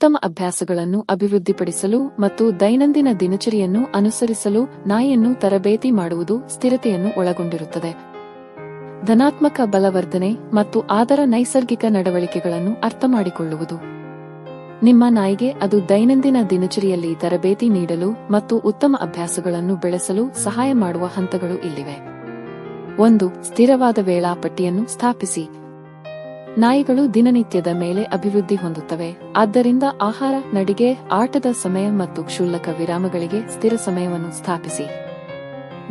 ಉತ್ತಮ ಅಭ್ಯಾಸಗಳನ್ನು ಅಭಿವೃದ್ಧಿಪಡಿಸಲು ಮತ್ತು ದೈನಂದಿನ ದಿನಚರಿಯನ್ನು ಅನುಸರಿಸಲು ನಾಯಿಯನ್ನು ತರಬೇತಿ ಮಾಡುವುದು ಸ್ಥಿರತೆಯನ್ನು ಒಳಗೊಂಡಿರುತ್ತದೆ. ಧನಾತ್ಮಕ ಬಲವರ್ಧನೆ ಮತ್ತು ಅದರ ನೈಸರ್ಗಿಕ ನಡವಳಿಕೆಗಳನ್ನು ಅರ್ಥಮಾಡಿಕೊಳ್ಳುವುದು. ನಿಮ್ಮ ನಾಯಿಗೆ ಅದು ದೈನಂದಿನ ದಿನಚರಿಯಲ್ಲಿ ತರಬೇತಿ ನೀಡಲು ಮತ್ತು ಉತ್ತಮ ಅಭ್ಯಾಸಗಳನ್ನು ಬೆಳೆಸಲು ಸಹಾಯ ಮಾಡುವ ಹಂತಗಳು ಇಲ್ಲಿವೆ. 1. ಸ್ಥಿರವಾದ ವೇಳಾಪಟ್ಟಿಯನ್ನು ಸ್ಥಾಪಿಸಿ. ನಾಯಿಗಳು ದಿನನಿತ್ಯದ ಮೇಲೆ ಅಭಿವೃದ್ಧಿ ಹೊಂದುತ್ತವೆ, ಆದ್ದರಿಂದ ಆಹಾರ, ನಡಿಗೆ, ಆಟದ ಸಮಯ ಮತ್ತು ಕ್ಷುಲ್ಲಕ ವಿರಾಮಗಳಿಗೆ ಸ್ಥಿರ ಸಮಯವನ್ನು ಸ್ಥಾಪಿಸಿ.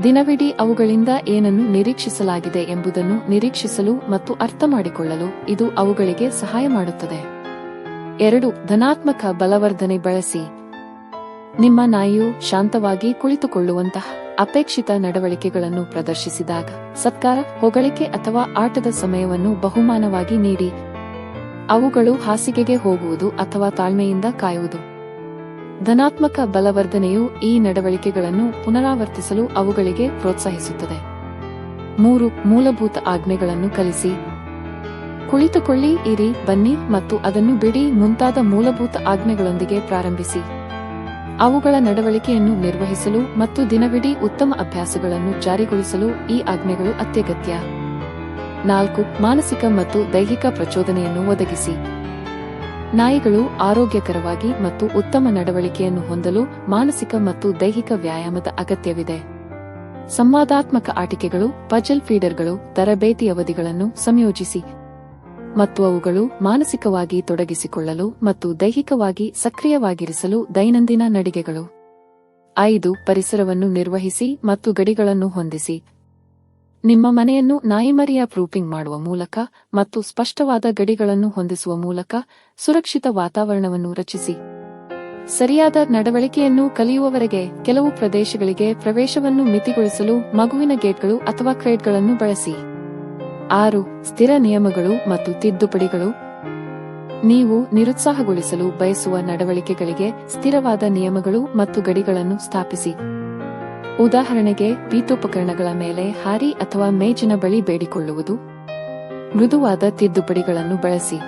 ದಿನವಿಡೀ ಅವುಗಳಿಂದ ಏನನ್ನು ನಿರೀಕ್ಷಿಸಲಾಗಿದೆ ಎಂಬುದನ್ನು ನಿರೀಕ್ಷಿಸಲು ಮತ್ತು ಅರ್ಥಮಾಡಿಕೊಳ್ಳಲು ಇದು ಅವುಗಳಿಗೆ ಸಹಾಯ ಮಾಡುತ್ತದೆ. 2. ಧನಾತ್ಮಕ ಬಲವರ್ಧನೆ ಬಳಸಿ. ನಿಮ್ಮ ನಾಯಿಯು ಶಾಂತವಾಗಿ ಕುಳಿತುಕೊಳ್ಳುವಂತಹ ಅಪೇಕ್ಷಿತ ನಡವಳಿಕೆಗಳನ್ನು ಪ್ರದರ್ಶಿಸಿದಾಗ ಸತ್ಕಾರ, ಹೊಗಳಿಕೆ ಅಥವಾ ಆಟದ ಸಮಯವನ್ನು ಬಹುಮಾನವಾಗಿ ನೀಡಿ. ಅವುಗಳು ಹಾಸಿಗೆಗೆ ಹೋಗುವುದು ಅಥವಾ ತಾಳ್ಮೆಯಿಂದ ಕಾಯುವುದು. ಧನಾತ್ಮಕ ಬಲವರ್ಧನೆಯು ಈ ನಡವಳಿಕೆಗಳನ್ನು ಪುನರಾವರ್ತಿಸಲು ಅವುಗಳಿಗೆ ಪ್ರೋತ್ಸಾಹಿಸುತ್ತದೆ. 3. ಮೂಲಭೂತ ಆಜ್ಞೆಗಳನ್ನು ಕಲಿಸಿ. ಕುಳಿತುಕೊಳ್ಳಿ, ಇರಿ, ಬನ್ನಿ ಮತ್ತು ಅದನ್ನು ಬಿಡಿ ಮುಂತಾದ ಮೂಲಭೂತ ಆಜ್ಞೆಗಳೊಂದಿಗೆ ಪ್ರಾರಂಭಿಸಿ. ಅವುಗಳ ನಡವಳಿಕೆಯನ್ನು ನಿರ್ವಹಿಸಲು ಮತ್ತು ದಿನವಿಡೀ ಉತ್ತಮ ಅಭ್ಯಾಸಗಳನ್ನು ಜಾರಿಗೊಳಿಸಲು ಈ ಆಜ್ಞೆಗಳು ಅತ್ಯಗತ್ಯ. 4. ಮಾನಸಿಕ ಮತ್ತು ದೈಹಿಕ ಪ್ರಚೋದನೆಯನ್ನು ಒದಗಿಸಿ. ನಾಯಿಗಳು ಆರೋಗ್ಯಕರವಾಗಿ ಮತ್ತು ಉತ್ತಮ ನಡವಳಿಕೆಯನ್ನು ಹೊಂದಲು ಮಾನಸಿಕ ಮತ್ತು ದೈಹಿಕ ವ್ಯಾಯಾಮದ ಅಗತ್ಯವಿದೆ. ಸಂವಾದಾತ್ಮಕ ಆಟಿಕೆಗಳು, ಪಜಲ್ ಫೀಡರ್ಗಳು, ತರಬೇತಿ ಅವಧಿಗಳನ್ನು ಸಂಯೋಜಿಸಿ ಮತ್ತು ಅವುಗಳು ಮಾನಸಿಕವಾಗಿ ತೊಡಗಿಸಿಕೊಳ್ಳಲು ಮತ್ತು ದೈಹಿಕವಾಗಿ ಸಕ್ರಿಯವಾಗಿರಿಸಲು ದೈನಂದಿನ ನಡಿಗೆಗಳು. 5. ಪರಿಸರವನ್ನು ನಿರ್ವಹಿಸಿ ಮತ್ತು ಗಡಿಗಳನ್ನು ಹೊಂದಿಸಿ. ನಿಮ್ಮ ಮನೆಯನ್ನು ನಾಯಿಮರಿಯ ಪ್ರೂಫಿಂಗ್ ಮಾಡುವ ಮೂಲಕ ಮತ್ತು ಸ್ಪಷ್ಟವಾದ ಗಡಿಗಳನ್ನು ಹೊಂದಿಸುವ ಮೂಲಕ ಸುರಕ್ಷಿತ ವಾತಾವರಣವನ್ನು ರಚಿಸಿ. ಸರಿಯಾದ ನಡವಳಿಕೆಯನ್ನು ಕಲಿಯುವವರೆಗೆ ಕೆಲವು ಪ್ರದೇಶಗಳಿಗೆ ಪ್ರವೇಶವನ್ನು ಮಿತಿಗೊಳಿಸಲು ಮಗುವಿನ ಗೇಟ್ಗಳು ಅಥವಾ ಕ್ರೇಟ್ಗಳನ್ನು ಬಳಸಿ. 6. ಸ್ಥಿರ ನಿಯಮಗಳು ಮತ್ತು ತಿದ್ದುಪಡಿಗಳು. ನೀವು ನಿರುತ್ಸಾಹಗೊಳಿಸಲು ಬಯಸುವ ನಡವಳಿಕೆಗಳಿಗೆ ಸ್ಥಿರವಾದ ನಿಯಮಗಳು ಮತ್ತು ಗಡಿಗಳನ್ನು ಸ್ಥಾಪಿಸಿ. ಉದಾಹರಣೆಗೆ, ಪೀಠೋಪಕರಣಗಳ ಮೇಲೆ ಹಾರಿ ಅಥವಾ ಮೇಜಿನ ಬಳಿ ಬೇಡಿಕೊಳ್ಳುವುದು. ಮೃದುವಾದ ತಿದ್ದುಪಡಿಗಳನ್ನು ಬಳಸಿ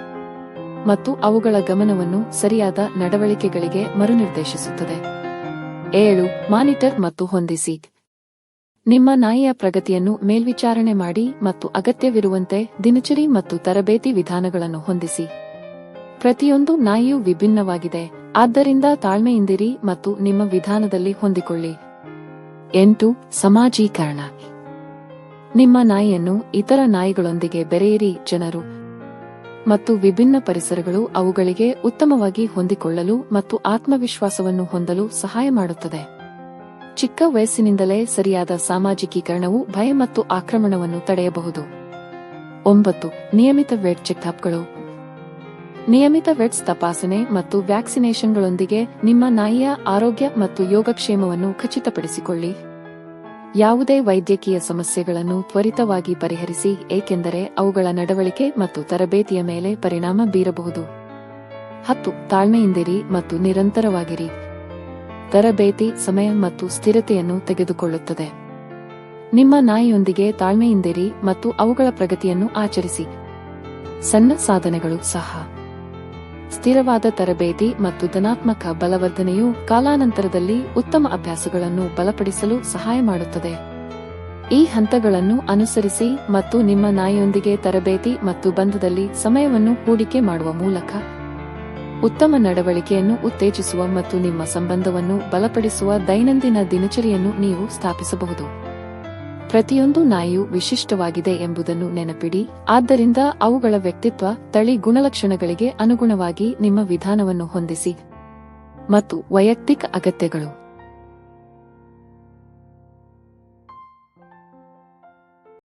ಮತ್ತು ಅವುಗಳ ಗಮನವನ್ನು ಸರಿಯಾದ ನಡವಳಿಕೆಗಳಿಗೆ ಮರುನಿರ್ದೇಶಿಸುತ್ತದೆ. 7. ಮಾನಿಟರ್ ಮತ್ತು ಹೊಂದಿಸಿ. ನಿಮ್ಮ ನಾಯಿಯ ಪ್ರಗತಿಯನ್ನು ಮೇಲ್ವಿಚಾರಣೆ ಮಾಡಿ ಮತ್ತು ಅಗತ್ಯವಿರುವಂತೆ ದಿನಚರಿ ಮತ್ತು ತರಬೇತಿ ವಿಧಾನಗಳನ್ನು ಹೊಂದಿಸಿ. ಪ್ರತಿಯೊಂದು ನಾಯಿಯೂ ವಿಭಿನ್ನವಾಗಿದೆ, ಆದ್ದರಿಂದ ತಾಳ್ಮೆಯಿಂದಿರಿ ಮತ್ತು ನಿಮ್ಮ ವಿಧಾನದಲ್ಲಿ ಹೊಂದಿಕೊಳ್ಳಿ. 8. ಸಮಾಜೀಕರಣ. ನಿಮ್ಮ ನಾಯಿಯನ್ನು ಇತರ ನಾಯಿಗಳೊಂದಿಗೆ ಬೆರೆಯಿರಿ. ಜನರು ಮತ್ತು ವಿಭಿನ್ನ ಪರಿಸರಗಳು ಅವುಗಳಿಗೆ ಉತ್ತಮವಾಗಿ ಹೊಂದಿಕೊಳ್ಳಲು ಮತ್ತು ಆತ್ಮವಿಶ್ವಾಸವನ್ನು ಹೊಂದಲು ಸಹಾಯ ಮಾಡುತ್ತದೆ. ಚಿಕ್ಕ ವಯಸ್ಸಿನಿಂದಲೇ ಸರಿಯಾದ ಸಾಮಾಜಿಕೀಕರಣವು ಭಯ ಮತ್ತು ಆಕ್ರಮಣವನ್ನು ತಡೆಯಬಹುದು. 9. ನಿಯಮಿತ ವೆಟ್ ಚೆಕ್ಅಪ್ಗಳು. ನಿಯಮಿತ ವೆಟ್ಸ್ ತಪಾಸಣೆ ಮತ್ತು ವ್ಯಾಕ್ಸಿನೇಷನ್ಗಳೊಂದಿಗೆ ನಿಮ್ಮ ನಾಯಿಯ ಆರೋಗ್ಯ ಮತ್ತು ಯೋಗಕ್ಷೇಮವನ್ನು ಖಚಿತಪಡಿಸಿಕೊಳ್ಳಿ. ಯಾವುದೇ ವೈದ್ಯಕೀಯ ಸಮಸ್ಯೆಗಳನ್ನು ತ್ವರಿತವಾಗಿ ಪರಿಹರಿಸಿ, ಏಕೆಂದರೆ ಅವುಗಳ ನಡವಳಿಕೆ ಮತ್ತು ತರಬೇತಿಯ ಮೇಲೆ ಪರಿಣಾಮ ಬೀರಬಹುದು. 10. ತಾಳ್ಮೆಯಿಂದಿರಿ ಮತ್ತು ನಿರಂತರವಾಗಿರಿ. ತರಬೇತಿ ಸಮಯ ಮತ್ತು ಸ್ಥಿರತೆಯನ್ನು ತೆಗೆದುಕೊಳ್ಳುತ್ತದೆ. ನಿಮ್ಮ ನಾಯಿಯೊಂದಿಗೆ ತಾಳ್ಮೆಯಿಂದಿರಿ ಮತ್ತು ಅವುಗಳ ಪ್ರಗತಿಯನ್ನು ಆಚರಿಸಿ. ಸಣ್ಣ ಸಾಧನೆಗಳು ಸಹ. ಸ್ಥಿರವಾದ ತರಬೇತಿ ಮತ್ತು ಧನಾತ್ಮಕ ಬಲವರ್ಧನೆಯು ಕಾಲಾನಂತರದಲ್ಲಿ ಉತ್ತಮ ಅಭ್ಯಾಸಗಳನ್ನು ಬಲಪಡಿಸಲು ಸಹಾಯ ಮಾಡುತ್ತದೆ. ಈ ಹಂತಗಳನ್ನು ಅನುಸರಿಸಿ ಮತ್ತು ನಿಮ್ಮ ನಾಯಿಯೊಂದಿಗೆ ತರಬೇತಿ ಮತ್ತು ಬಂಧದಲ್ಲಿ ಸಮಯವನ್ನು ಹೂಡಿಕೆ ಮಾಡುವ ಮೂಲಕ ಉತ್ತಮ ನಡವಳಿಕೆಯನ್ನು ಉತ್ತೇಜಿಸುವ ಮತ್ತು ನಿಮ್ಮ ಸಂಬಂಧವನ್ನು ಬಲಪಡಿಸುವ ದೈನಂದಿನ ದಿನಚರಿಯನ್ನು ನೀವು ಸ್ಥಾಪಿಸಬಹುದು. ಪ್ರತಿಯೊಂದು ನಾಯಿಯೂ ವಿಶಿಷ್ಟವಾಗಿದೆ ಎಂಬುದನ್ನು ನೆನಪಿಡಿ, ಆದ್ದರಿಂದ ಅವುಗಳ ವ್ಯಕ್ತಿತ್ವ, ತಳಿ ಗುಣಲಕ್ಷಣಗಳಿಗೆ ಅನುಗುಣವಾಗಿ ನಿಮ್ಮ ವಿಧಾನವನ್ನು ಹೊಂದಿಸಿ. ಮತ್ತು ವೈಯಕ್ತಿಕ ಅಗತ್ಯಗಳು.